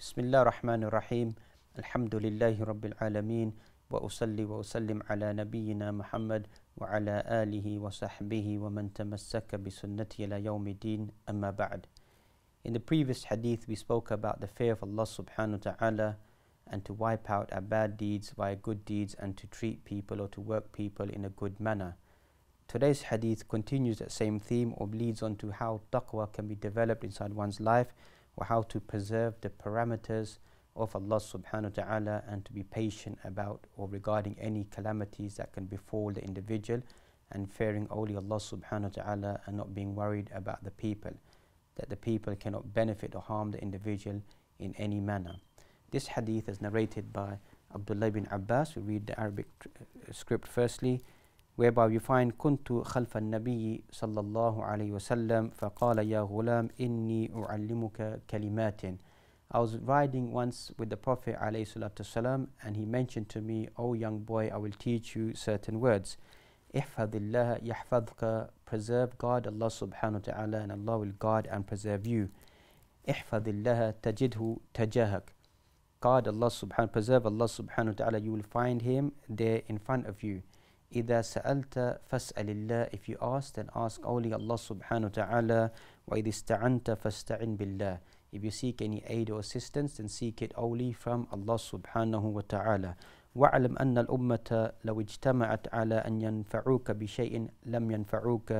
بسم الله الرحمن الرحيم الحمد لله رب العالمين وأصلي وأسلم على نبينا محمد وعلى آله وصحبه ومن تمسك بسنته إلى يوم الدين أما بعد. In the previous hadith we spoke about the fear of Allah subhanahu wa ta'ala and to wipe out our bad deeds via good deeds and to treat people or to work people in a good manner. Today's hadith continues that same theme or leads on to how taqwa can be developed inside one's life, or how to preserve the parameters of Allah subhanahu wa ta'ala and to be patient about or regarding any calamities that can befall the individual, and fearing only Allah subhanahu wa ta'ala and not being worried about the people, that the people cannot benefit or harm the individual in any manner. This hadith is narrated by Abdullah ibn Abbas. We read the Arabic script firstly, whereby we find كنت خلف النبي صلى الله عليه وسلم فقال يا غلام إني أعلمك كلمات. I was riding once with the Prophet عليه الصلاة والسلام, and he mentioned to me, "O young boy, I will teach you certain words. احفظ الله يحفظك, preserve God, Allah subhanahu wa ta'ala, and Allah will guard and preserve you. احفظ الله تجده تجاهك, guard Allah subhanahu, preserve Allah subhanahu wa ta'ala, you will find him there in front of you. إذا سألت فاسأل الله, if you ask, then ask only Allah subhanahu wa ta'ala. وإذا استعنت فاستعن بالله, if you seek any aid or assistance, then seek it only from Allah subhanahu wa ta'ala. واعلم أن الأمة لو اجتمعت على أن ينفعوك بشيء لم ينفعوك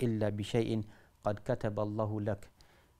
إلا بشيء قد كتب الله لك.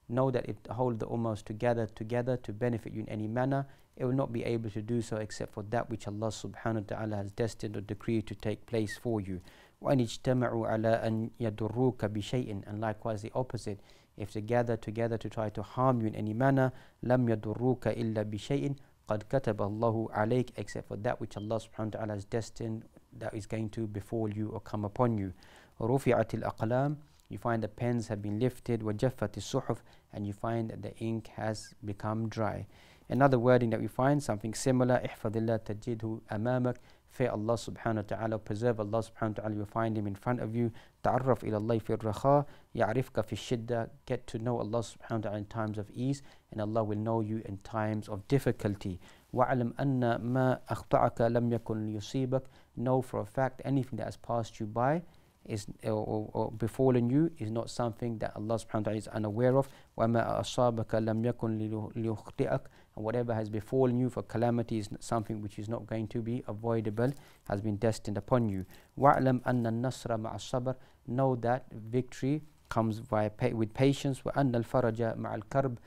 Know that if the whole of the ummah is together to benefit you in any manner, it will not be able to do so except for that which Allah subhanahu wa ta'ala has destined or decreed to take place for you. وَأَنِ اجْتَمَعُوا عَلَىٰ أَنْ يَضُرُّوكَ بِشَيْءٍ, and likewise the opposite, if they gather together to try to harm you in any manner, لَمْ يَضُرُّوكَ إِلَّا بِشَيْءٍ قَدْ كَتَبَ اللَّهُ عَلَيْكَ, except for that which Allah subhanahu wa ta'ala has destined that is going to befall you or come upon you. رُفِعَتِ الْأَقْلَامِ, you find the pens have been lifted, وَجَفَّتِ الصُّحُفِ, and you find that the ink has become dry. Another wording that we find, something similar, احفظ الله تجده أمامك, fear Allah subhanahu wa ta'ala, preserve Allah subhanahu wa ta'ala, you will find him in front of you. تعرف إلى الله في الرخاء يعرفك في الشدة, get to know Allah subhanahu wa ta'ala in times of ease, and Allah will know you in times of difficulty. وَعَلَمْ أَنَّ مَا أَخْطَعَكَ لَمْ يَكُنْ لِيُصِيبَكَ, know for a fact anything that has passed you by is or befallen you is not something that Allah subhanahu wa ta'ala is unaware of. وَمَا أَصَابَكَ لَمْ يَكُنْ لِيُخْطِئَكَ, and whatever has befallen you for calamity is something which is not going to be avoidable, has been destined upon you. وَعْلَمْ أَنَّ النَّصْرَ مَعَ الصَّبْرِ, know that victory comes with patience. وَأَنَّ الْفَرَجَ مَعَ الْكَرْبِ,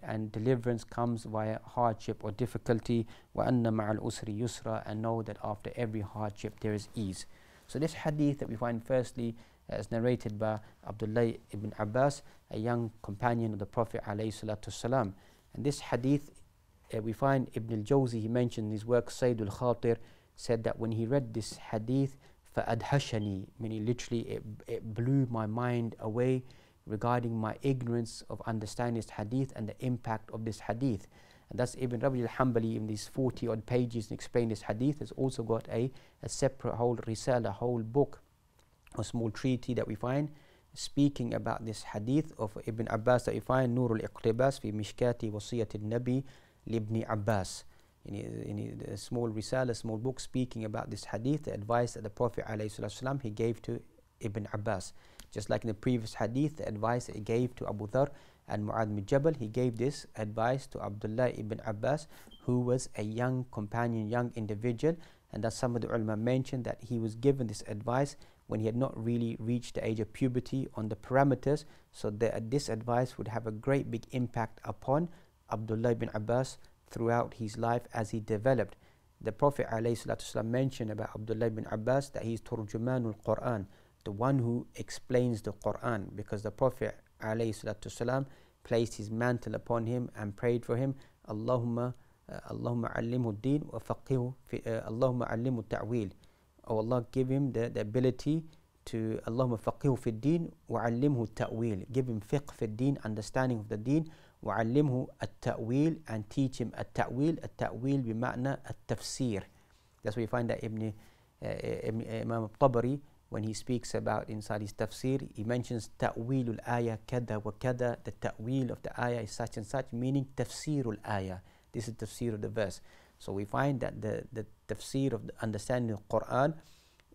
and deliverance comes via hardship or difficulty. وَأَنَّ مَعَ الْأُسْرِ يُسْرًا, and know that after every hardship there is ease. So this hadith that we find firstly is narrated by Abdullah ibn Abbas, a young companion of the Prophet alayhi salatu wasalam. And this hadith we find Ibn al-Jawzi, he mentioned in his work Sayyid al-Khatir, said that when he read this hadith, فَأَدْهَشَنِي, meaning literally it blew my mind away regarding my ignorance of understanding this hadith and the impact of this hadith. And that's Ibn Rabi al-Hanbali in these 40 odd pages and explain this hadith has also got a separate whole risala, a whole book, a small treatise that we find speaking about this hadith of Ibn Abbas that we find Nur al-Iqtibas fi Mishkati Wasiyat al-Nabi Ibn Abbas. In a small risala, a small book speaking about this hadith, the advice that the Prophet ﷺ he gave to Ibn Abbas. Just like in the previous hadith, the advice that he gave to Abu Dhar and Mu'adh bin Jabal, he gave this advice to Abdullah ibn Abbas, who was a young companion, young individual, and that some of the ulama mentioned that he was given this advice when he had not really reached the age of puberty on the parameters, so that this advice would have a great big impact upon Abdullah ibn Abbas throughout his life as he developed. The Prophet ﷺ mentioned about Abdullah ibn Abbas that he is Turjumanul Quran, the one who explains the Quran, because the Prophet ﷺ placed his mantle upon him and prayed for him, Allahumma allimhu ad-din wa faqihu fi Allahumma allimhu ta'wil. Oh Allah, give him the ability to Allahumma faqihu fi ad-din wa allimhu ta'wil, give him fiqh fi ad-din, understanding of the deen, wa allimhu at-ta'wil, and teach him at-ta'wil bima'na at-tafsir. That's where you find that Imam al-Tabari when he speaks about inside his tafsir, he mentions ta'wilul ayah kada wa kada, the ta'wil of the ayah is such and such, meaning tafsirul ayah. This is tafsir of the verse. So we find that the tafsir of the understanding of Quran,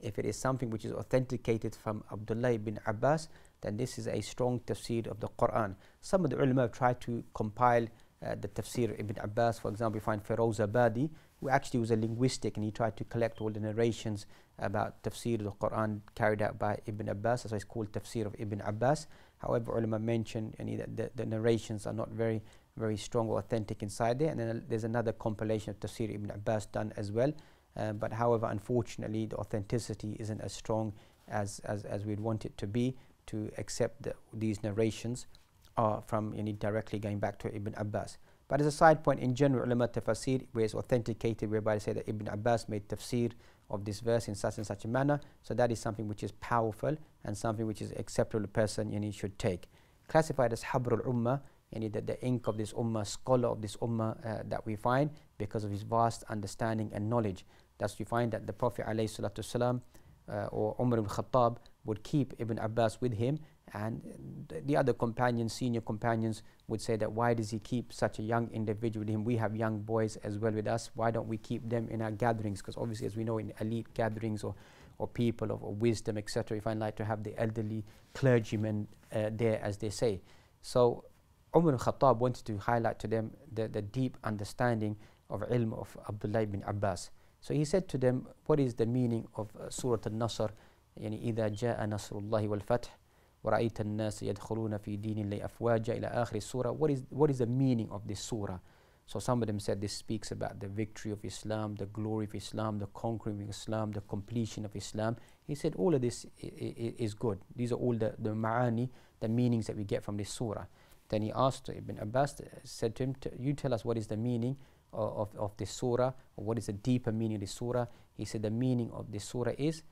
if it is something which is authenticated from Abdullah ibn Abbas, then this is a strong tafsir of the Quran. Some of the ulama have tried to compile the tafsir of Ibn Abbas. For example, we find Feroz Abadi, who actually was a linguistic, and he tried to collect all the narrations about tafsir of the Quran carried out by Ibn Abbas. That's why it's called tafsir of Ibn Abbas. However, ulama mentioned that the narrations are not very strong or authentic inside there. And then there's another compilation of tafsir Ibn Abbas done as well. But however, unfortunately, the authenticity isn't as strong as we'd want it to be, to accept these narrations are from directly going back to Ibn Abbas. But as a side point, in general, ulama tafsir, where it's authenticated, whereby they say that Ibn Abbas made tafsir of this verse in such and such a manner, so that is something which is powerful and something which is acceptable a person should take. Classified as Habrul Ummah, the ink of this ummah, scholar of this ummah that we find because of his vast understanding and knowledge. Thus we find that the Prophet ﷺ, or Umar ibn Khattab would keep Ibn Abbas with him, and the other companions, senior companions, would say that why does he keep such a young individual with him? We have young boys as well with us. Why don't we keep them in our gatherings? Because obviously, as we know, in elite gatherings or people of wisdom, etc., we find like to have the elderly clergymen there, as they say. So Umar ibn Khattab wanted to highlight to them the deep understanding of ilm of Abdullah ibn Abbas. So he said to them, what is the meaning of Surah Al-Nasr? إِذَا جَاءَ نَصْرُ اللَّهِ وَالْفَتْحِ وَرَأَيْتَ النَّاسَ يَدْخُلُونَ فِي دِينِ اللَّهِ أَفْوَاجًا إِلَى آخِرِ surah. What is the meaning of this surah? So some of them said this speaks about the victory of Islam, the glory of Islam, the conquering of Islam, the completion of Islam. He said all of this is good. These are all the ma'ani, the meanings that we get from this surah. Then he asked Ibn Abbas, said to him, you tell us what is the meaning of this surah, or what is the deeper meaning of this surah. He said the meaning of this surah is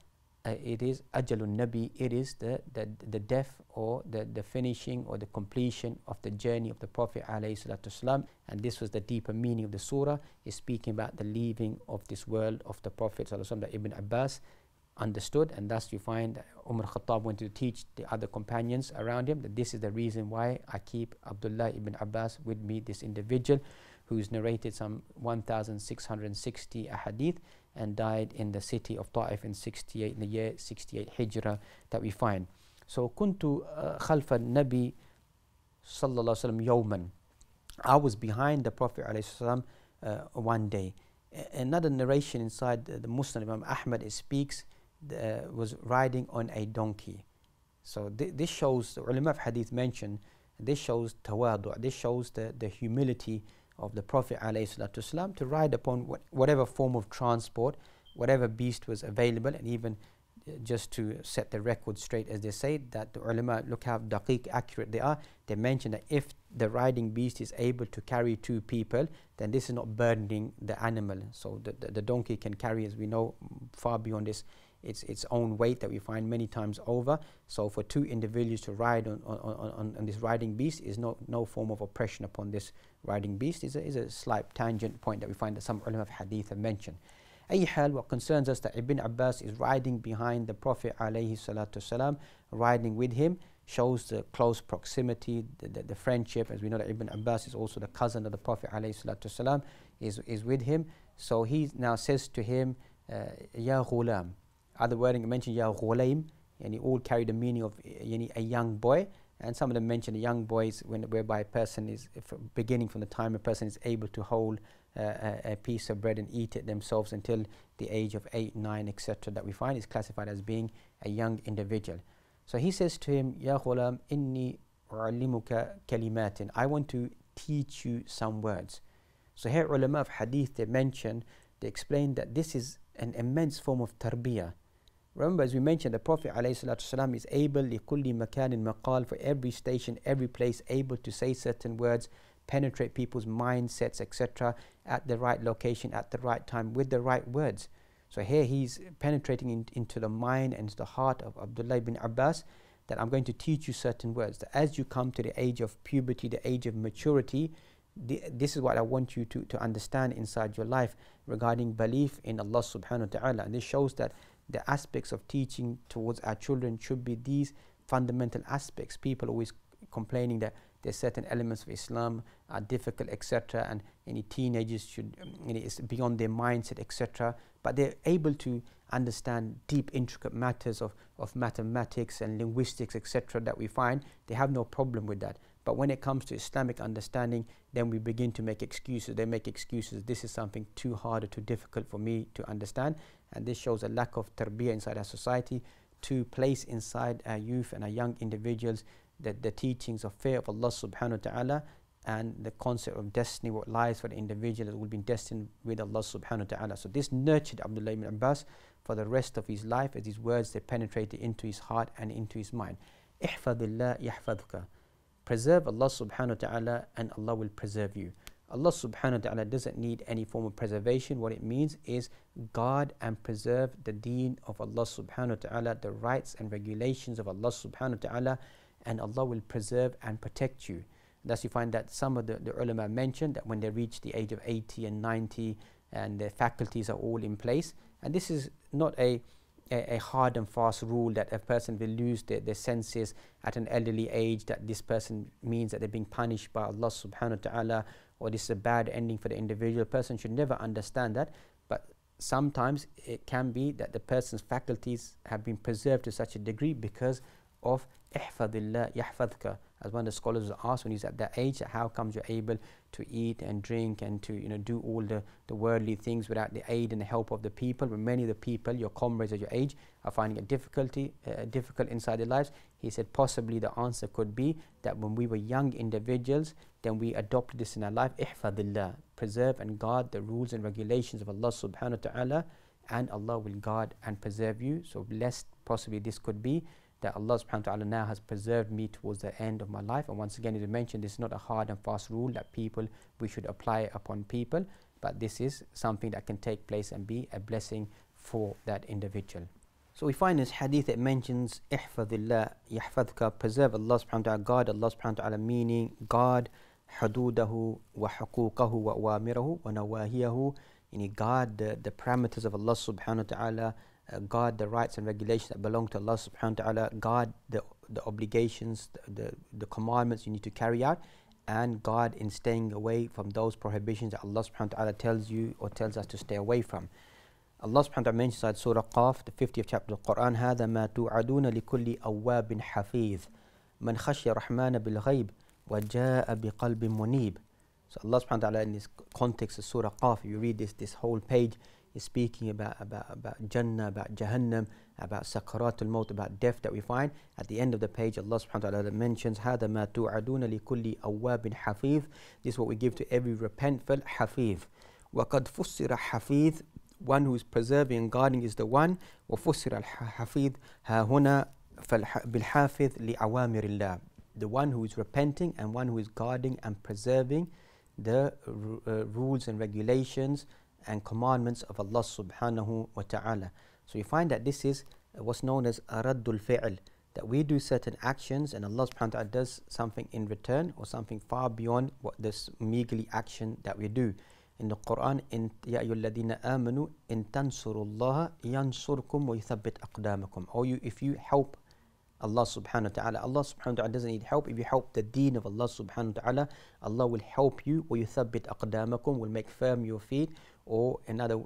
it is Ajalun Nabi, it is the death or the finishing or the completion of the journey of the Prophet ﷺ. And this was the deeper meaning of the surah, is speaking about the leaving of this world of the Prophet ﷺ, that Ibn Abbas understood. And thus you find that Umar Khattab wanted to teach the other companions around him that this is the reason why I keep Abdullah ibn Abbas with me, this individual who's narrated some 1,660 ahadith and died in the city of Ta'if in the year 68 Hijrah that we find. So kuntu khalfa nabi sallallahu alaihi wasallam yawman. I was behind the Prophet ﷺ one day. Another narration inside the Musnad Imam Ahmad, it speaks was riding on a donkey. So this shows, the ulama of hadith mention, this shows tawadu', this shows the humility of the Prophet ﷺ to ride upon whatever form of transport, whatever beast was available. And even just to set the record straight, as they say, that the ulama, look how daqiq, accurate they are, they mention that if the riding beast is able to carry 2 people, then this is not burdening the animal. So the donkey can carry, as we know, far beyond this, its own weight that we find many times over. So for 2 individuals to ride on this riding beast is no form of oppression upon this riding beast. Is a slight tangent point that we find that some ulama of hadith have mentioned. Ayhal, what concerns us that Ibn Abbas is riding behind the Prophet ﷺ, riding with him, shows the close proximity, the friendship. As we know that Ibn Abbas is also the cousin of the Prophet ﷺ, is with him. So he now says to him, Ya ghulam. Other wording mentioned Ya ghulaim, and he all carry the meaning of a young boy. And some of them mention young boys whereby a person is, beginning from the time a person is able to hold a piece of bread and eat it themselves until the age of 8, 9, etc., that we find is classified as being a young individual. So he says to him, Ya ghulam, inni u'allimuka kalimatin. I want to teach you some words. So here ulama of hadith, they explain that this is an immense form of tarbiyah. Remember, as we mentioned, the Prophet ﷺ is able, لِكُلِّ مَكَانٍ مَقَالٍ, for every station, every place, able to say certain words, penetrate people's mindsets, etc., at the right location, at the right time, with the right words. So here he's penetrating into the mind and into the heart of Abdullah ibn Abbas, that I'm going to teach you certain words, that as you come to the age of puberty, the age of maturity, this is what I want you to understand inside your life regarding belief in Allah subhanahu wa ta'ala. And this shows that the aspects of teaching towards our children should be these fundamental aspects. People always complaining that there's certain elements of Islam are difficult, etc., and any teenagers should, it's beyond their mindset, etc., but they're able to understand deep, intricate matters of mathematics and linguistics, etc., that we find. They have no problem with that. But when it comes to Islamic understanding, then we begin to make excuses. They make excuses. This is something too hard or too difficult for me to understand. And this shows a lack of tarbiyah inside our society, to place inside our youth and our young individuals the teachings of fear of Allah subhanahu wa ta'ala and the concept of destiny, what lies for the individual that will be destined with Allah subhanahu wa ta'ala. So this nurtured Abdullah ibn Abbas for the rest of his life, as these words, they penetrated into his heart and into his mind. Ihfadillah yahfadhuka. Preserve Allah subhanahu wa ta'ala and Allah will preserve you. Allah subhanahu wa ta'ala doesn't need any form of preservation. What it means is guard and preserve the deen of Allah subhanahu wa ta'ala, the rights and regulations of Allah subhanahu wa ta'ala, and Allah will preserve and protect you. Thus you find that some of the ulama mentioned that when they reach the age of 80 and 90 and their faculties are all in place, and this is not a hard and fast rule that a person will lose their senses at an elderly age, that this person means that they're being punished by Allah subhanahu wa ta'ala, or this is a bad ending for the individual. A person should never understand that, but sometimes it can be that the person's faculties have been preserved to such a degree because of ihfadillah yahfadhka. As one of the scholars was asked when he's at that age, how comes you're able to eat and drink and to do all the worldly things without the aid and the help of the people, when many of the people, your comrades of your age, are finding it difficult inside their lives? He said possibly the answer could be that when we were young individuals, then we adopted this in our life. Ihfadillah, preserve and guard the rules and regulations of Allah subhanahu wa ta'ala, and Allah will guard and preserve you. So blessed possibly this could be, that Allah subhanahu wa ta'ala now has preserved me towards the end of my life. And once again, as I mentioned, this is not a hard and fast rule that we should apply upon people, but this is something that can take place and be a blessing for that individual. So we find this hadith that mentions ihfadillah yahfadhka, preserve Allah subhanahu wa ta'ala, guard Allah subhanahu wa ta'ala, meaning guard hududahu wa huquqahu wa awamirahu wa nawahiyahu, guard the parameters of Allah subhanahu wa ta'ala, guard the rights and regulations that belong to Allah subhanahu wa ta'ala, guard the obligations, the commandments you need to carry out, and guard in staying away from those prohibitions that Allah subhanahu wa ta'ala tells you or tells us to stay away from. Allah subhanahu wa ta'ala mentions inside Surah Qaf, the 50th chapter of the Quran, هَذَا مَا تُوعَدُونَ لِكُلِّ أَوَّابٍ حَفِيظٍ مَنْ خَشْيَ الرَّحْمَنَ بِالْغَيْبِ وَجَاءَ بِقَلْبٍ مُنِيبٍ. So Allah subhanahu wa ta'ala, in this context of Surah Qaf, if you read this whole page, is speaking about Jannah, about Jahannam, about Sakaratul Maut, about death that we find. At the end of the page, Allah subhanahu wa ta'ala mentions, هَذَا مَا تُوعَدُونَ لِكُلِّ أَوَّابٍ حَفِيظٍ. This is what we give to every repentful Hafiz. وَقَدْ فُسِّرَ حَفِيظ, one who is preserving and guarding is the one. وَفُسِّرَ الْحَفِيظ هَا هُنَا بِالْحَافِظ لِعَوَامِرِ اللَّهِ, the one who is repenting and one who is guarding and preserving the rules and regulations and commandments of Allah subhanahu wa ta'ala. So you find that this is what's known as araddul fi'l, that we do certain actions and Allah subhanahu wa ta'ala does something in return, or something far beyond what this meagerly action that we do. In the Quran, in Ya ayyuhalladhina amanu in tansurullaha yansurkum wa yuthabbit aqdamakum. Or if you help Allah subhanahu wa ta'ala, Allah subhanahu wa ta'ala doesn't need help. If you help the deen of Allah subhanahu wa ta'ala, Allah will help you. وَيُثَبِّتْ أَقْدَامَكُمْ, will make firm your feet, or another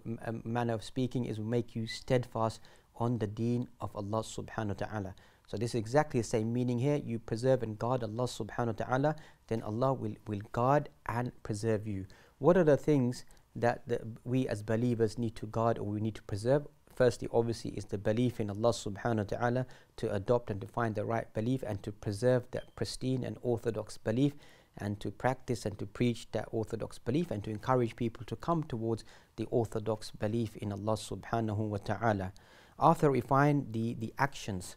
manner of speaking is will make you steadfast on the deen of Allah subhanahu wa ta'ala. So this is exactly the same meaning here. You preserve and guard Allah subhanahu wa ta'ala, then Allah will guard and preserve you. What are the things that we as believers need to guard or we need to preserve? Firstly, obviously, is the belief in Allah subhanahu wa ta'ala, to adopt and to find the right belief and to preserve that pristine and orthodox belief, and to practice and to preach that orthodox belief, and to encourage people to come towards the orthodox belief in Allah subhanahu wa ta'ala. After we find the actions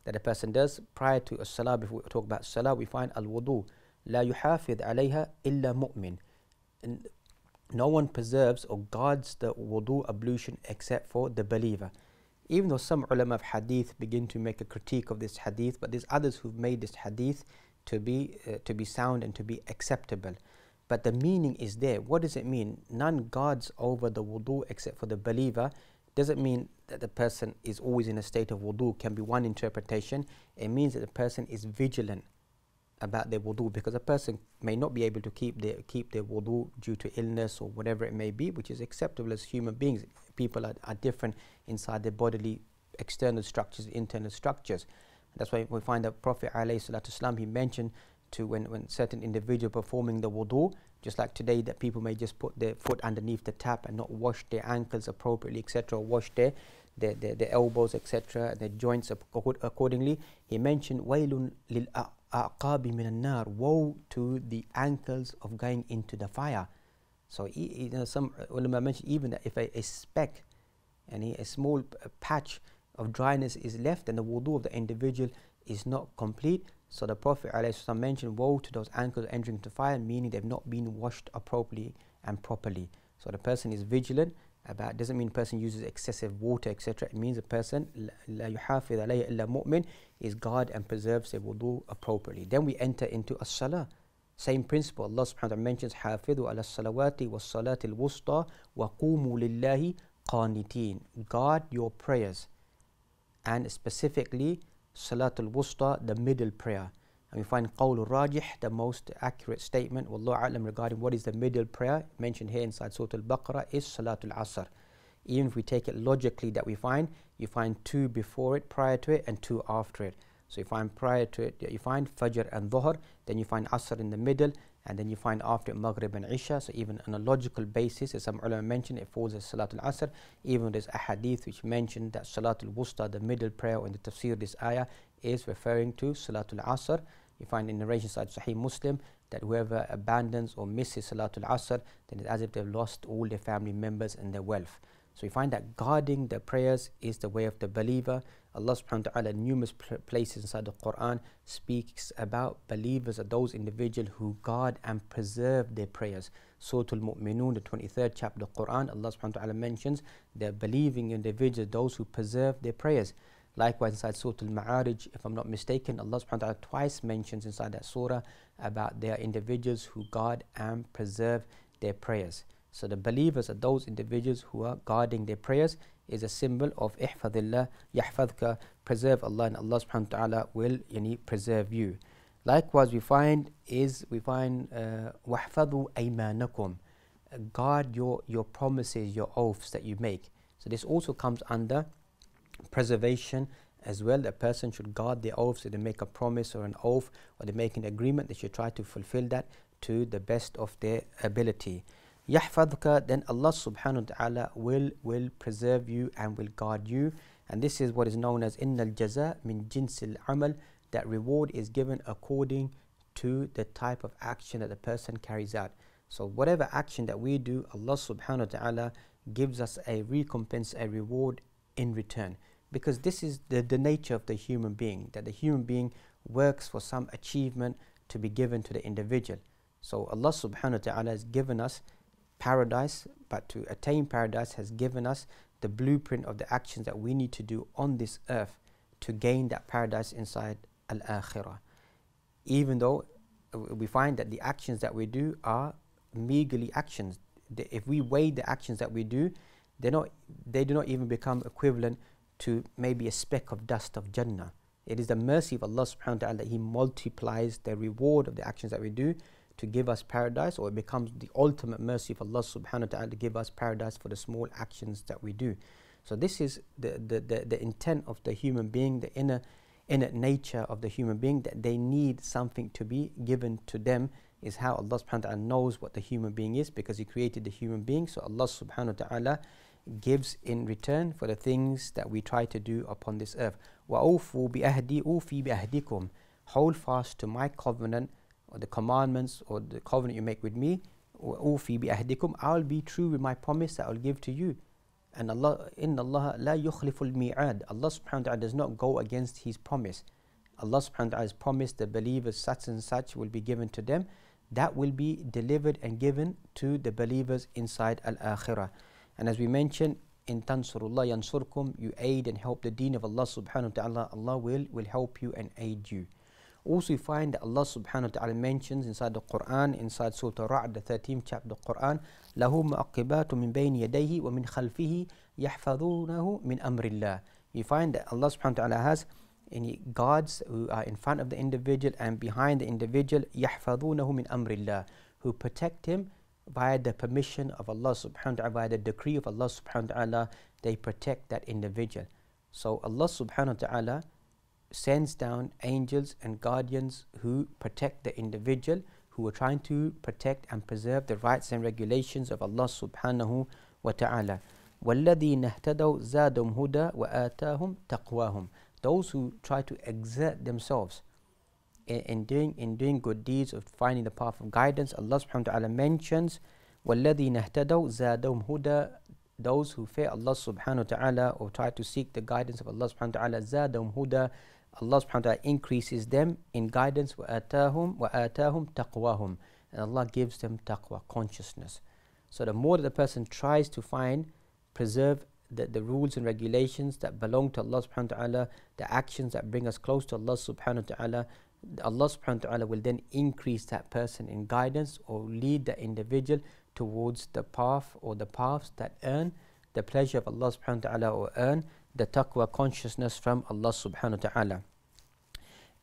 that a person does prior to a salah, before we talk about salah, we find al-wudu, la yuhafidh alayha illa mu'min. No one preserves or guards the wudu ablution except for the believer. Even though some ulama of hadith begin to make a critique of this hadith, but there's others who've made this hadith to be sound and to be acceptable. But the meaning is there. What does it mean? None guards over the wudu except for the believer. Doesn't mean that the person is always in a state of wudu can be one interpretation. It means that the person is vigilant about their wudu, because a person may not be able to keep their wudu due to illness or whatever it may be, which is acceptable as human beings. People are different inside their bodily external structures, internal structures. That's why we find that Prophet ﷺ, he mentioned to when certain individual performing the wudu, just like today that people may just put their foot underneath the tap and not wash their ankles appropriately, etc., wash their elbows, etc., their joints accordingly. He mentioned wailun lil aqabi minan nar, woe to the ankles of going into the fire. So some ulama mentioned even that if a speck and a small patch of dryness is left, then the wudu of the individual is not complete. So the Prophet ﷺ mentioned woe to those ankles entering the fire, meaning they've not been washed appropriately and properly. So the person is vigilant about, doesn't mean person uses excessive water, etc. It means a person la yuhafiz alayhi illa mu'min, is guard and preserves their wudu appropriately. Then we enter into as-salah. Same principle. Allah subhanahu wa ta'ala mentions hafidhu ala salawati was salati al-wusta wa qumu lillahi qanitin. Guard your prayers, and specifically Salatul Wusta, the middle prayer. And we find Qawlul Rajih, the most accurate statement, Wallahu a'lam, regarding what is the middle prayer mentioned here inside Surah Al-Baqarah is Salatul Asr. Even if we take it logically, that you find two before it, prior to it, and two after it. So you find prior to it, you find Fajr and Dhuhr, then you find Asr in the middle, and then you find after it Maghrib and Isha. So even on a logical basis, as some ulama mentioned, it falls as Salatul Asr. Even there's a hadith which mentioned that Salatul Wusta, the middle prayer, in the tafsir of this ayah, is referring to Salatul Asr. You find in narration side Sahih Muslim that whoever abandons or misses Salatul Asr, then it's as if they've lost all their family members and their wealth. So we find that guarding the prayers is the way of the believer. Allah subhanahu wa ta'ala in numerous places inside the Quran speaks about believers are those individuals who guard and preserve their prayers. Surah Al-Mu'minun, the 23rd chapter of the Quran, Allah subhanahu wa ta'ala mentions the believing individuals, those who preserve their prayers. Likewise inside Surah Al-Ma'arij, if I'm not mistaken, Allah subhanahu wa ta'ala twice mentions inside that surah about their individuals who guard and preserve their prayers. So the believers are those individuals who are guarding their prayers, is a symbol of ihfadillah yahfadka, preserve Allah, and Allah subhanahu wa ta'ala will preserve you. Likewise we find wahfadhu aymanakum, guard your promises, your oaths that you make. So this also comes under preservation as well. A person should guard their oaths. If they make a promise or an oath, or they make an agreement, they should try to fulfill that to the best of their ability. Yahfadhka, then Allah subhanahu wa ta'ala will preserve you and will guard you. And this is what is known as innal jaza min jinsil amal, that reward is given according to the type of action that the person carries out. So whatever action that we do, Allah subhanahu wa ta'ala gives us a recompense, a reward in return. Because this is the nature of the human being, that the human being works for some achievement to be given to the individual. So Allah subhanahu wa ta'ala has given us paradise, but to attain paradise has given us the blueprint of the actions that we need to do on this earth to gain that paradise inside al-akhirah. Even though we find that the actions that we do are meagerly actions. If we weigh the actions that we do, they do not even become equivalent to maybe a speck of dust of Jannah. It is the mercy of Allah subhanahu wa ta'ala that He multiplies the reward of the actions that we do to give us paradise, or it becomes the ultimate mercy of Allah subhanahu wa ta'ala to give us paradise for the small actions that we do. So this is the intent of the human being, the inner nature of the human being, that they need something to be given to them. Is how Allah subhanahu wa ta'ala knows what the human being is, because He created the human being. So Allah subhanahu wa ta'ala gives in return for the things that we try to do upon this earth. وَأَوْفُوا بِأَهْدِي أُوفِي بِأَهْدِكُمْ, hold fast to my covenant, or the commandments, or the covenant you make with me. وَأُوفِي بِأَهْدِكُمْ, I will be true with my promise that I will give to you. And Allah, إِنَّ اللَّهَ لَا يُخْلِفُ الْمِيعَادِ, Allah subhanahu wa ta'ala does not go against His promise. Allah subhanahu wa ta'ala has promised the believers such and such will be given to them. That will be delivered and given to the believers inside al-akhirah. And as we mentioned, in tansurullah yansurkum, you aid and help the deen of Allah subhanahu wa ta'ala, Allah will help you and aid you. Also we find that Allah subhanahu wa ta'ala mentions inside the Quran, inside Surah Ra'd, the 13th chapter of the Quran, لَهُ مَعْقِبَاتٌ مِّن بَيْنِ يَدَيْهِ وَمِنْ خَلْفِهِ يَحْفَظُونَهُ مِنْ أَمْرِ اللَّهِ. You find that Allah subhanahu wa ta'ala has any guards who are in front of the individual and behind the individual, يَحْفَظُونَهُ مِنْ أَمْرِ اللَّهِ, who protect him via the permission of Allah subhanahu wa ta'ala, via the decree of Allah subhanahu wa ta'ala. They protect that individual. So Allah subhanahu wa ta'ala sends down angels and guardians who protect the individual, who are trying to protect and preserve the rights and regulations of Allah subhanahu wa ta'ala. وَالَّذِينَ اهْتَدَوْا زَادَهُمْ هُدًى وَآتَاهُمْ تَقْوَاهُم. Those who try to exert themselves in doing good deeds, of finding the path of guidance, Allah subhanahu wa ta'ala mentions وَالَّذِينَ اهْتَدَوْا زَادَهُمْ هُدًى. Those who fear Allah subhanahu wa ta'ala or try to seek the guidance of Allah subhanahu wa ta'ala, زَادَهُمْ هُدًى, Allah subhanahu wa ta'ala increases them in guidance. وَآتَاهُمْ تَقْوَاهُم. And Allah gives them taqwa, consciousness. So the more that the person tries to preserve the rules and regulations that belong to Allah subhanahu wa ta'ala, the actions that bring us close to Allah subhanahu wa ta'ala, Allah subhanahu wa ta'ala will then increase that person in guidance or lead the individual towards the path or the paths that earn the pleasure of Allah subhanahu wa ta'ala, or earn the taqwa, consciousness from Allah subhanahu wa ta'ala.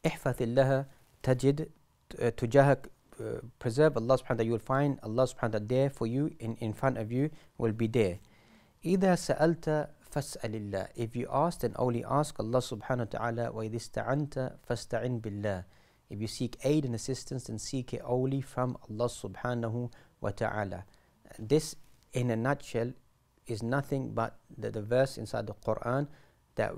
احفظ الله تجد تجاهك. Preserve Allah subhanahu wa ta'ala, you will find Allah subhanahu wa ta'ala there for you, in front of you will be there. إذا سألت فاسأل الله. If you ask, then only ask Allah subhanahu wa ta'ala. وإذا استعنت فاستعن بالله. If you seek aid and assistance, then seek it only from Allah subhanahu wa ta'ala. This in a nutshell is nothing but the verse inside the Quran, that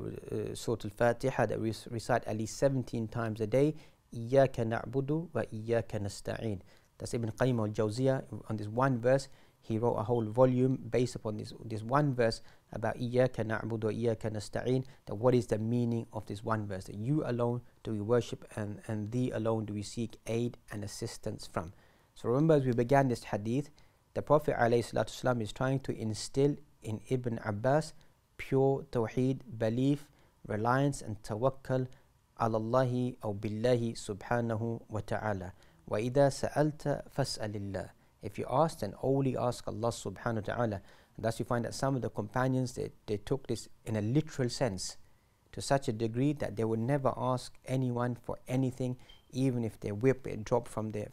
Surah Al-Fatiha, that we recite at least 17 times a day. إياك نعبد وإياك نستعين. That's Ibn Qayyim al-Jawziyah. On this one verse, he wrote a whole volume based upon this one verse about إياك نعبد وإياك نستعين. That what is the meaning of this one verse? That you alone do we worship, and thee alone do we seek aid and assistance from. So remember, as we began this hadith, the Prophet ﷺ is trying to instill in Ibn Abbas pure tawheed, belief, reliance and tawakkul ala Allahi aw billahi subhanahu wa ta'ala. وَإِذَا سَأَلْتَ فَاسْأَلِ اللَّهِ. If you ask, then only ask Allah subhanahu wa ta'ala. And thus you find that some of the companions, they took this in a literal sense, to such a degree that they would never ask anyone for anything, even if their whip dropped from their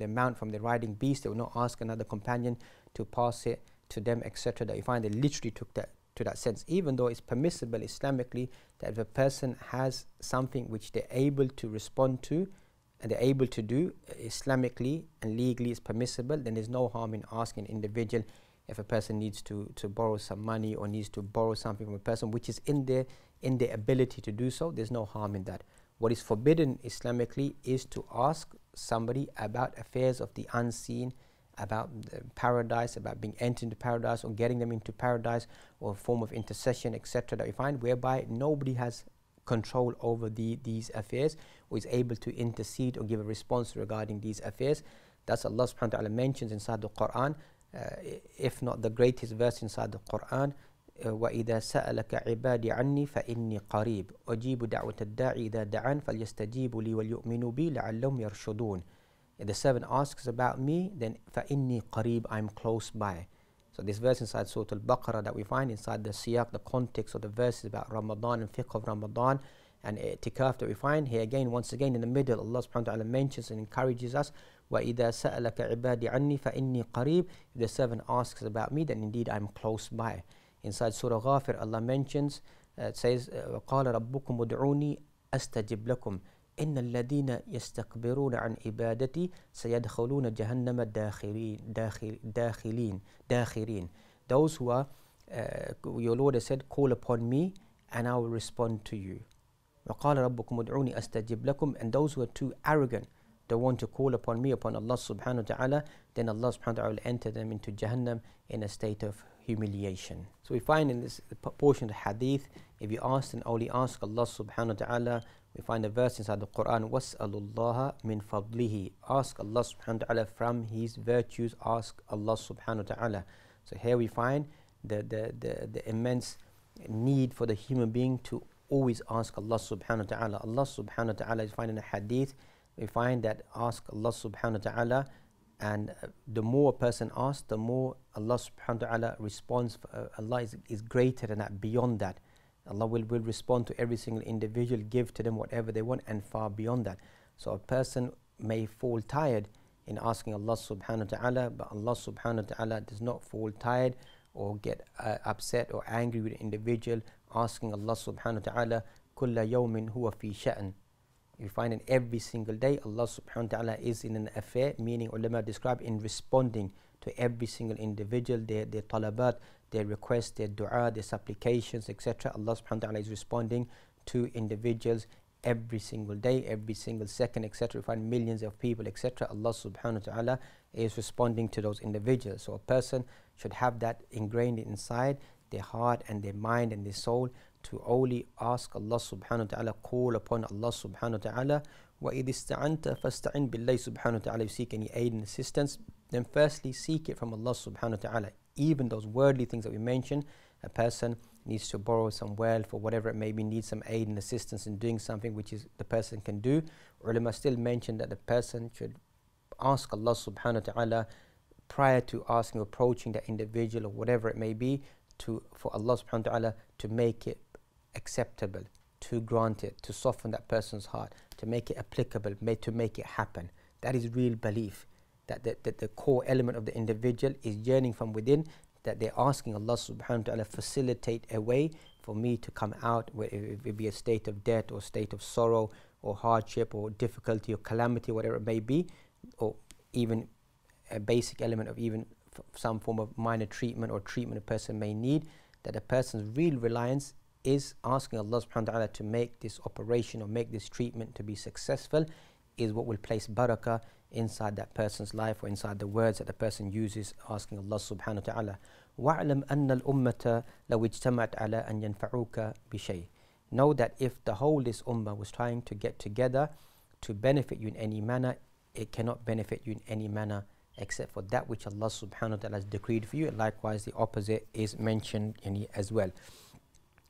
mount, from their riding beast. They would not ask another companion to pass it to them, etc. That you find they literally took that to that sense, even though it's permissible Islamically that if a person has something which they're able to respond to and they're able to do Islamically and legally is permissible, then there's no harm in asking an individual. If a person needs to borrow some money or needs to borrow something from a person which is in their ability to do so, there's no harm in that. What is forbidden Islamically is to ask somebody about affairs of the unseen, about paradise, about being entered into paradise or getting them into paradise, or a form of intercession, etc. that we find, whereby nobody has control over these affairs or is able to intercede or give a response regarding these affairs. That's Allah subhanahu wa ta'ala mentions inside the Quran, if not the greatest verse inside the Quran, وَإِذَا سَأَلَكَ عِبَادِي عَنِّي فَإِنِّي قَرِيبٌ أُجِيبُ دَعْوَةَ الدَّاعِ إِذَا دَعَانِ فَلْيَسْتَجِيبُوا لِي وَلْيُؤْمِنُوا بِي لَعَلَّهُمْ يَرْشُدُونَ. If the servant asks about me, then فَإِنِّي قَرِيبٌ, I'm close by. So this verse inside Surah Al-Baqarah that we find inside the siyaq, the context of the verse is about Ramadan and fiqh of Ramadan and i'tikaf that we find here. Again, once again in the middle, Allah subhanahu wa ta'ala mentions and encourages us, وَإِذَا سَأَلَكَ عِبَادِي عَنِّي فَإِنِّي قَرِيبٌ. If the servant asks about me, then indeed I'm close by. Inside Surah Ghafir, Allah mentions, it says, وَقَالَ رَبُّكُمْ وَدْعُونِي أَسْتَجِبْ لَكُمْ إِنَّ الَّذِينَ يَسْتَكْبِرُونَ عَنْ عِبَادَتِي سَيَدْخُلُونَ جَهَنَّمَ دَاخِرِينَ. Those who are, your Lord has said, call upon me and I will respond to you. وَقَالَ رَبُّكُمْ وَدْعُونِي أَسْتَجِبْ لَكُمْ. And those who are too arrogant, they want to call upon me, upon Allah subhanahu wa ta'ala, then Allah subhanahu wa ta'ala will enter them into Jahannam in a state of humiliation. So we find in this portion of the hadith, if you ask, then only ask Allah subhanahu wa ta'ala. We find a verse inside the Quran, وَاسْأَلُوا اللَّهَ مِنْ فَضْلِهِ. Ask Allah subhanahu wa ta'ala from His virtues, ask Allah subhanahu wa ta'ala. So here we find the immense need for the human being to always ask Allah subhanahu wa ta'ala. Allah subhanahu wa ta'ala is found in a hadith. We find that ask Allah subhanahu wa ta'ala, and the more a person asks, the more Allah subhanahu wa ta'ala responds. Allah is greater than that, beyond that. Allah will respond to every single individual, give to them whatever they want, and far beyond that. So a person may fall tired in asking Allah subhanahu wa ta'ala, but Allah subhanahu wa ta'ala does not fall tired or get upset or angry with an individual asking Allah subhanahu wa ta'ala, kulla yawmin huwa fi sha'n. You find in every single day Allah subhanahu wa ta'ala is in an affair, meaning ulama describe in responding to every single individual, their talabat, their requests, their dua, their supplications, etc. Allah subhanahu wa ta'ala is responding to individuals every single day, every single second, etc. We find millions of people, etc. Allah subhanahu wa ta'ala is responding to those individuals. So a person should have that ingrained inside their heart and their mind and their soul, to only ask Allah subhanahu wa ta'ala, call upon Allah subhanahu wa ta'ala. وَإِذِ اسْتَعَنْتَ فَاسْتَعِنْ بِاللَّهِ subhanahu wa ta'ala. You seek any aid and assistance, then firstly seek it from Allah subhanahu wa ta'ala. Even those worldly things that we mentioned, a person needs to borrow some wealth or whatever it may be, needs some aid and assistance in doing something which is the person can do. Ulama still mention that the person should ask Allah subhanahu wa ta'ala prior to asking, approaching that individual or whatever it may be, for Allah subhanahu wa ta'ala to make it acceptable, to grant it, to soften that person's heart, to make it applicable, to make it happen. That is real belief, that the core element of the individual is yearning from within, that they're asking Allah subhanahu wa ta'ala facilitate a way for me to come out, whether it be a state of debt or state of sorrow or hardship or difficulty or calamity, whatever it may be, or even a basic element of even some form of minor treatment or treatment a person may need, that a person's real reliance is asking Allah subhanahu wa ta'ala to make this operation or make this treatment to be successful, is what will place barakah inside that person's life or inside the words that the person uses asking Allah subhanahu wa ta'ala. وَاعْلَمْ أَنَّ الْأُمَّةَ لَوْ اجْتَمَعَتْ عَلَىٰ أَنْ يَنْفَعُوكَ بِشَيْءٍ. Know that if the whole this ummah was trying to get together to benefit you in any manner, it cannot benefit you in any manner except for that which Allah subhanahu wa ta'ala has decreed for you, and likewise the opposite is mentioned in it as well.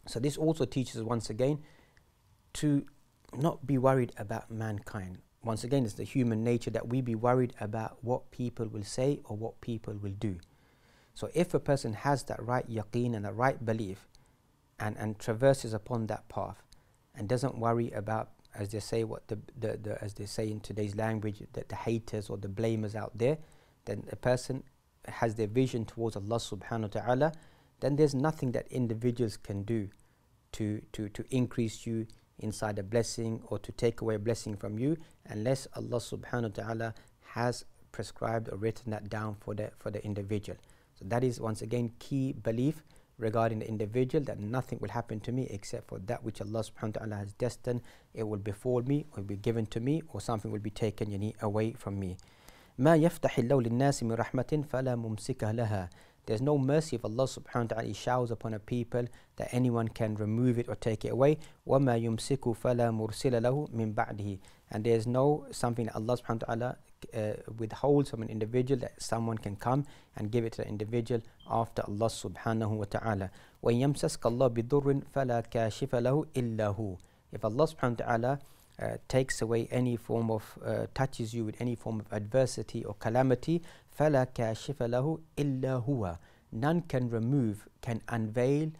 So this also teaches us once again to not be worried about mankind. Once again, it's the human nature that we be worried about what people will say or what people will do. So if a person has that right yaqeen and that right belief and traverses upon that path and doesn't worry about, as they say, what as they say in today's language, that the haters or the blamers out there, then a person has their vision towards Allah subhanahu wa ta'ala, then there's nothing that individuals can do to increase you inside a blessing or to take away a blessing from you, unless Allah subhanahu wa ta'ala has prescribed or written that down for the individual. So that is once again key belief regarding the individual, that nothing will happen to me except for that which Allah subhanahu wa ta'ala has destined. It will befall me, or will be given to me, or something will be taken away from me. ما يفتح الله للناس من رحمة فلا ممسك لها. There's no mercy of Allah subhanahu wa ta'ala showers upon a people that anyone can remove it or take it away. وَمَا يُمْسِكُ فَلَا مُرْسِلَ لَهُ مِنْ بَعْدِهِ. And there's no something that Allah subhanahu wa ta'ala withholds from an individual that someone can come and give it to the individual after Allah subhanahu wa ta'ala. وَإِنْ يَمْسَسْكَ اللَّهُ بِضُرٍّ فَلَا كَاشِفَ لَهُ إِلَّا هُ. If Allah subhanahu wa ta'ala takes away any form of, touches you with any form of adversity or calamity, فَلَا كَاشِفَ لَهُ إِلَّا هُوَ. None can remove, can unveil,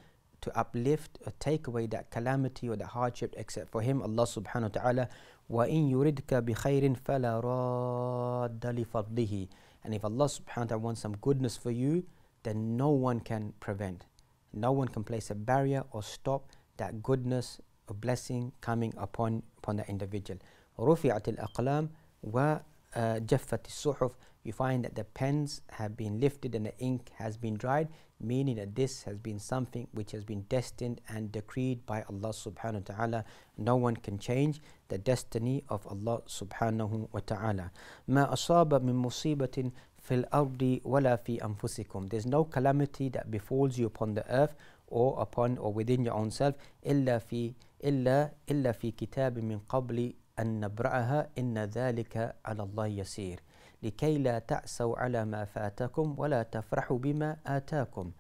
to uplift or take away that calamity or the hardship except for Him, Allah subhanahu wa ta'ala. وَإِن يُرِدْكَ بِخَيْرٍ فَلَا رَادَّ لِفَضْلِهِ. And if Allah subhanahu wa ta'ala wants some goodness for you, then no one can prevent, no one can place a barrier or stop that goodness or blessing coming upon that individual. رُفِعَتِ الْأَقْلَامِ وَجَفَّتِ الصُّحُفِ. You find that the pens have been lifted and the ink has been dried, meaning that this has been something which has been destined and decreed by Allah subhanahu wa ta'ala. No one can change the destiny of Allah subhanahu wa ta'ala. مَا أَصَابَ مِن مُصِيبَةٍ فِي الْأَرْضِ وَلَا فِي أَنفُسِكُمْ. There's no calamity that befalls you upon the earth or upon or within your own self, إِلَّا فِي كِتَابٍ مِّن قَبْلِ أَن نَبْرَأَهَا إِنَّ ذَلِكَ عَلَى اللَّهِ يَسِيرٌ. لكي لا تأسوا على ما فاتكم ولا تفرحوا بما آتاكم.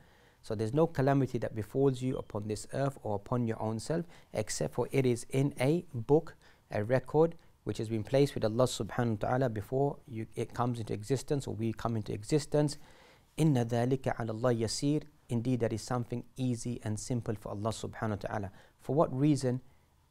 So there's no calamity that befalls you upon this earth or upon your own self, except for it is in a book, a record, which has been placed with Allah subhanahu wa ta'ala before it comes into existence, or we come into existence. Inna dhalika ala Allah yasir. Indeed, that is something easy and simple for Allah subhanahu wa ta'ala. For what reason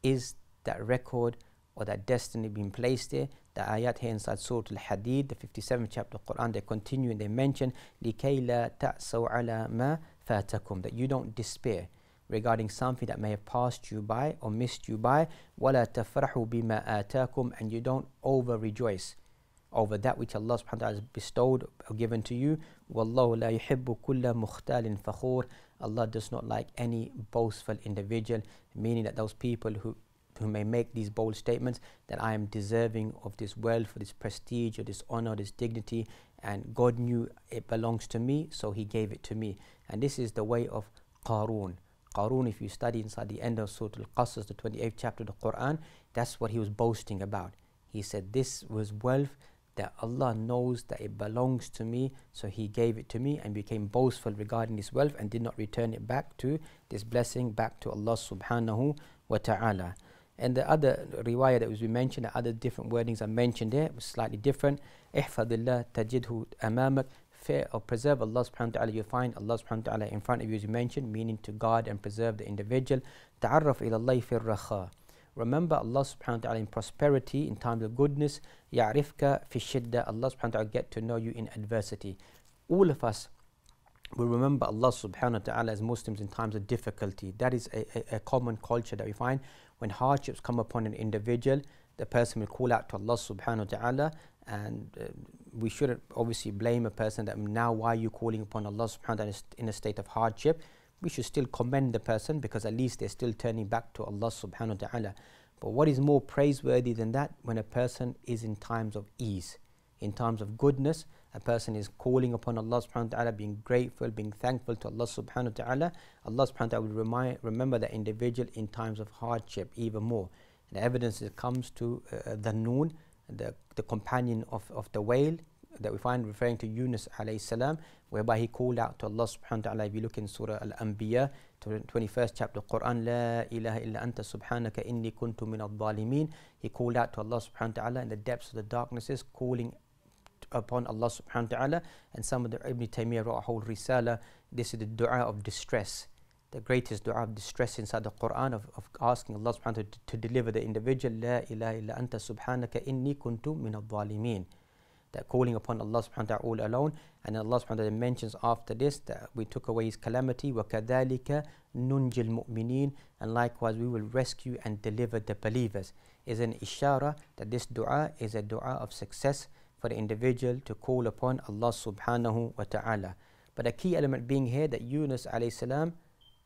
is that record or that destiny being placed there? The ayat here inside Surah Al-Hadid, the 57th chapter of the Quran, they continue and they mention لِكَيْ لَا تَأْسَوْا عَلَى مَا فَاتَكُمْ, that you don't despair regarding something that may have passed you by or missed you by. وَلَا تَفْرَحُوا بِمَا آتَاكُمْ, and you don't over rejoice over that which Allah subhanahu wa ta'ala has bestowed or given to you. وَاللَّهُ لَا يُحِبُّ كُلَّ مُخْتَالٍ فَخُورٍ. Allah does not like any boastful individual, meaning that those people who may make these bold statements that I am deserving of this wealth, or this prestige, or this honor, this dignity, and God knew it belongs to me, so He gave it to me. And this is the way of Qarun. Qarun, if you study inside the end of Surah Al-Qasas, the 28th chapter of the Quran, that's what he was boasting about. He said, this was wealth that Allah knows that it belongs to me, so He gave it to me, and became boastful regarding this wealth and did not return it back to this blessing, back to Allah subhanahu wa ta'ala. And the other riwayah that was mentioned, the other different wordings are mentioned there, was slightly different. Ihfadillah tajidhu amamak. Fear or preserve Allah subhanahu wa ta'ala, you find Allah subhanahu wa ta'ala in front of you, as you mentioned, meaning to guard and preserve the individual. Ta'arraf ila Allah fi rakha. Remember Allah subhanahu wa ta'ala in prosperity, in times of goodness. Ya'rifka fi shidda. Allah subhanahu wa ta'ala get to know you in adversity. All of us will remember Allah subhanahu wa ta'ala as Muslims in times of difficulty. That is a common culture that we find. When hardships come upon an individual, the person will call out to Allah subhanahu wa ta'ala, and we shouldn't obviously blame a person that now why are you calling upon Allah subhanahu wa ta'ala in a state of hardship. We should still commend the person, because at least they're still turning back to Allah subhanahu wa ta'ala. But what is more praiseworthy than that? When a person is in times of ease, in times of goodness, a person is calling upon Allah subhanahu wa ta'ala, being grateful, being thankful to Allah subhanahu wa ta'ala. Allah subhanahu wa ta'ala will remember that individual in times of hardship even more. The evidence that comes to the Noon, the companion of the whale, that we find referring to Yunus alayhi salam, whereby he called out to Allah subhanahu wa ta'ala. If you look in Surah Al-Anbiya, 21st chapter of Quran, La ilaha illa anta subhanaka inni kuntu min al-zalimin. He called out to Allah subhanahu wa ta'ala in the depths of the darknesses, calling upon Allah subhanahu wa ta'ala. And some of the Ibn Taymiyyah wrote a whole risala. This is the dua of distress, the greatest dua of distress inside the Quran, of asking Allah subhanahu wa ta'ala to deliver the individual. La ilaha illa anta subhanaka inni kuntu min al-zalimin. That calling upon Allah subhanahu wa ta'ala all alone. And Allah subhanahu wa ta'ala mentions after this that we took away his calamity. وَكَذَلِكَ نُنْجِ الْمُؤْمِنِينَ. And likewise we will rescue and deliver the believers. Is an ishara that this dua is a dua of success for the individual to call upon Allah subhanahu wa ta'ala. But a key element being here that Yunus alayhi salam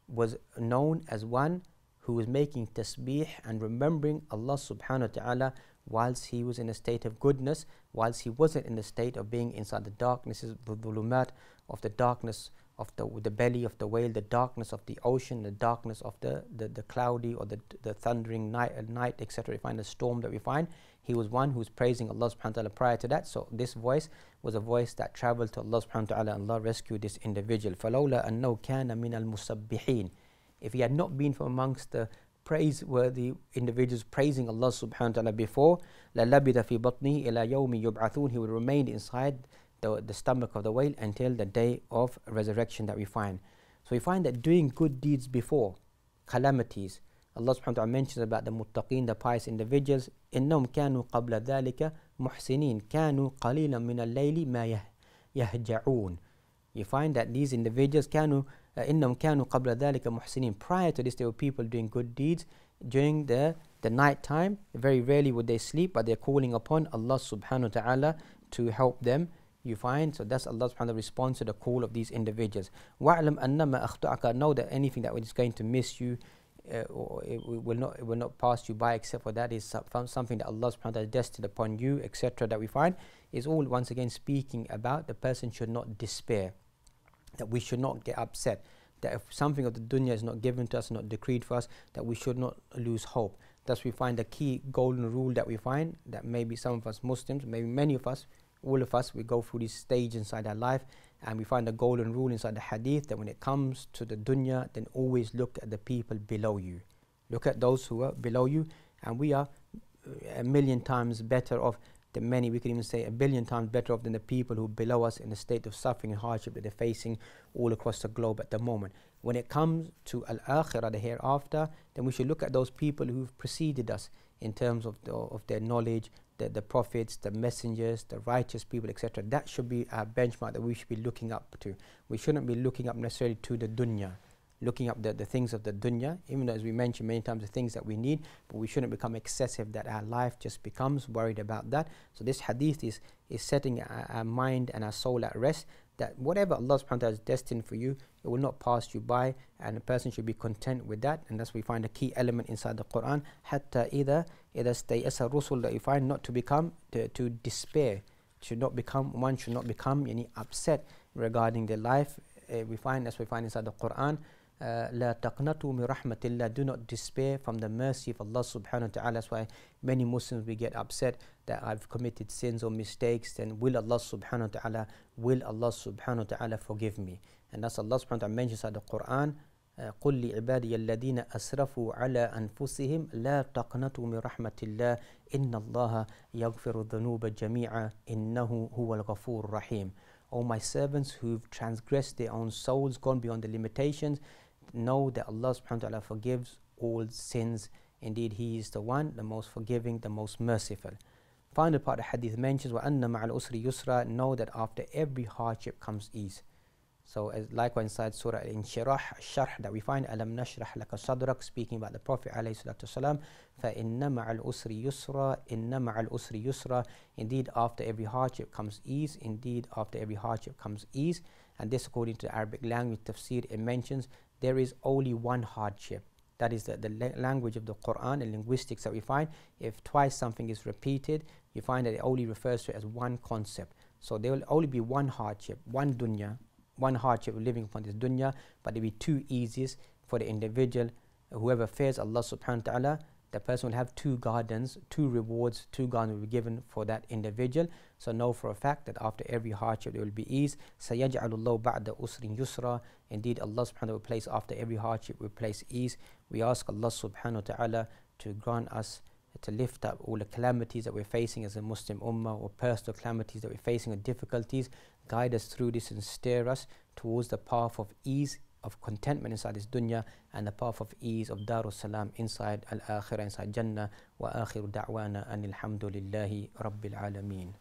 was known as one who was making tasbih and remembering Allah subhanahu wa ta'ala whilst he was in a state of goodness, whilst he wasn't in the state of being inside the darknesses, the dhulumat, of the darkness of the belly of the whale, the darkness of the ocean, the darkness of the cloudy or the thundering night, etc. We find the storm that we find. He was one who was praising Allah subhanahu wa ta'ala prior to that. So this voice was a voice that traveled to Allah subhanahu wa ta'ala, and Allah rescued this individual. فَلَوْلَا أَنَّهُ كَانَ مِنَ الْمُسَبِّحِينَ. If he had not been from amongst the praiseworthy individuals praising Allah subhanahu wa ta'ala before, لَلَبِثَ فِي بَطْنِهِ إِلَى يَوْمِ يُبْعَثُونَ. He would remain inside the stomach of the whale until the day of resurrection that we find. So we find that doing good deeds before calamities, Allah subhanahu wa ta'ala mentions about the muttaqeen, the pious individuals. إِنَّهُمْ كَانُوا قَبْلَ ذَلِكَ مُحْسِنِينَ كَانُوا قَلِيلًا مِنَ اللَّيْلِ مَا يَهْجَعُونَ. You find that these individuals إِنَّهُمْ كَانُوا قَبْلَ ذَلِكَ مُحْسِنِينَ. Prior to this, there were people doing good deeds during the night time. Very rarely would they sleep, but they're calling upon Allah subhanahu wa ta'ala to help them. You find, so that's Allah subhanahu wa ta'ala response to the call of these individuals. وَعْلَمْ أَنَّمَا أَخْطَأَكَ. Know that anything that is going to miss you, or it will not pass you by, except for that is something that Allah subhanahu wa ta'ala destined upon you, etc. that we find, is all once again speaking about the person should not despair, that we should not get upset, that if something of the dunya is not given to us, not decreed for us, that we should not lose hope. Thus we find the key golden rule that we find, that maybe some of us Muslims, maybe many of us, all of us, we go through this stage inside our life And we find the golden rule inside the hadith that when it comes to the dunya, then always look at the people below you. Look at those who are below you, and we are a million times better off than many, we could even say a billion times better off than the people who are below us in the state of suffering and hardship that they're facing all across the globe at the moment. When it comes to al-akhirah, the hereafter, then we should look at those people who've preceded us in terms of their knowledge, the prophets, the messengers, the righteous people, etc. That should be our benchmark that we should be looking up to. We shouldn't be looking up necessarily to the dunya, looking up the things of the dunya, even though, as we mentioned many times, the things that we need, but we shouldn't become excessive that our life just becomes worried about that. So this hadith is setting our mind and our soul at rest, that whatever Allah subhanahu wa ta'ala has destined for you, it will not pass you by, and a person should be content with that. And that's we find a key element inside the Quran, hatta idha stayasa rusul, that you find not to become, to despair, one should not become upset regarding their life. We find, as we find inside the Quran, لا تقنطوا من رحمة الله, do not despair from the mercy of Allah subhanahu wa ta'ala. That's why many Muslims, we get upset that I've committed sins or mistakes, then will Allah subhanahu wa ta'ala forgive me? And that's Allah subhanahu wa ta'ala mentions in the Quran, قل لعبادي الذين أسرفوا على أنفسهم لا تقنطوا من رحمة الله إن الله يغفر الذنوب جميعا إنه هو الغفور الرحيم. O my servants who've transgressed their own souls, gone beyond the limitations, know that Allah subhanahu wa ta'ala forgives all sins. Indeed, He is the one, the most forgiving, the most merciful. Final part of the hadith mentions, وَأَنَّ مَعَ الْأُسْرِ يُسْرًا, know that after every hardship comes ease. So as likewise inside Surah Al-Inshirah, Sharh, that we find, أَلَمْ نَشْرَحْ لَكَ صَدْرَكَ, speaking about the Prophet alayhi salatu wasalam, فَإِنَّ مَعَ الْأُسْرِ يُسْرًا إِنَّ مَعَ الْأُسْرِ يُسْرًا, indeed after every hardship comes ease, indeed after every hardship comes ease. And this, according to the Arabic language tafsir, it mentions there is only one hardship. That is the language of the Quran and linguistics that we find. If twice something is repeated, you find that it only refers to it as one concept. So there will only be one hardship, one dunya, one hardship of living upon this dunya, but there will be two eases for the individual. Whoever fears Allah subhanahu wa ta'ala, the person will have two gardens, two rewards, two gardens will be given for that individual. So know for a fact that after every hardship there will be ease. سَيَجْعَلُ اللَّهُ بَعْدَ أُسْرٍ يُسْرًا, indeed Allah subhanahu wa ta'ala will place after every hardship will place ease. We ask Allah subhanahu wa ta'ala to grant us, to lift up all the calamities that we're facing as a Muslim ummah, or personal calamities that we're facing, or difficulties. Guide us through this and steer us towards the path of ease, of contentment inside this dunya, and the path of ease of Darus Salam inside Al-Akhirah, inside Jannah. Wa akhiru da'wana anil hamdulillahi rabbil alameen.